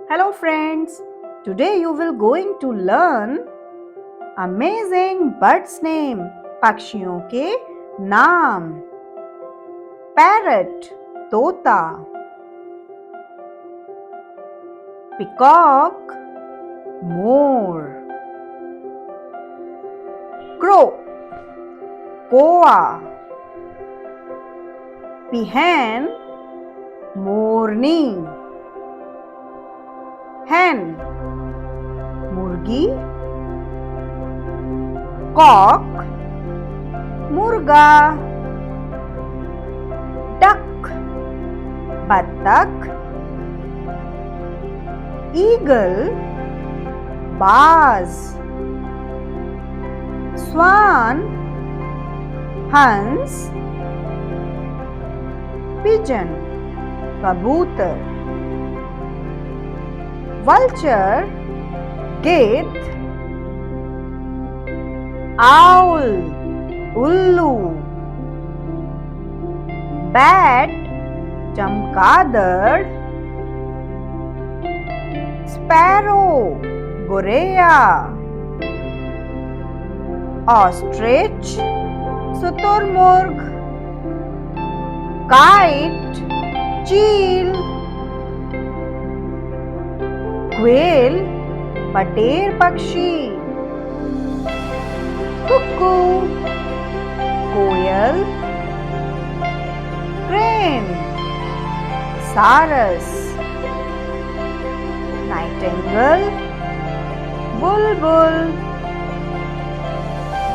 Hello friends, today you will going to learn amazing birds name, पक्षियों के नाम. Parrot, तोता. Peacock, मोर. Crow, कौआ. Peahen, मोरनी. Hen, मुर्गी. Cock, मुर्गा. Duck, बत्तख. Eagle, बाज. Swan, हंस. Pigeon, कबूतर. Vulture, गिद्ध. Owl, उल्लू. Bat, चमगादड़. Sparrow, गोरैया. Ostrich, शुतुरमुर्ग. Kite, चील. Quail, बटेर पक्षी. Cuckoo, कोयल. Crane, सारस. Nightingale, बुलबुल.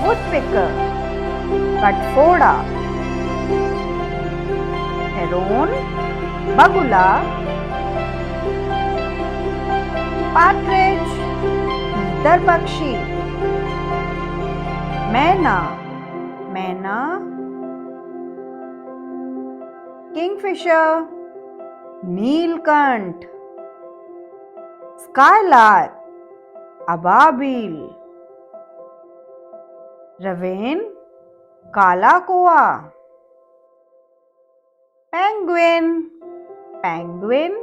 Woodpecker, कठफोड़ा. Heron, बगुला. Partridge, तीतर पक्षी. मैना, मैना. Kingfisher, नीलकंठ. Skylark, अबाबिल. Raven, काला कौआ. Penguin, penguin.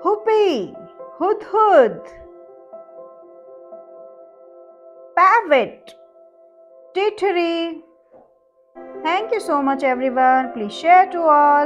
Hoopie, hudhud. Parrot, tittery. Thank you so much everyone. Please share to all.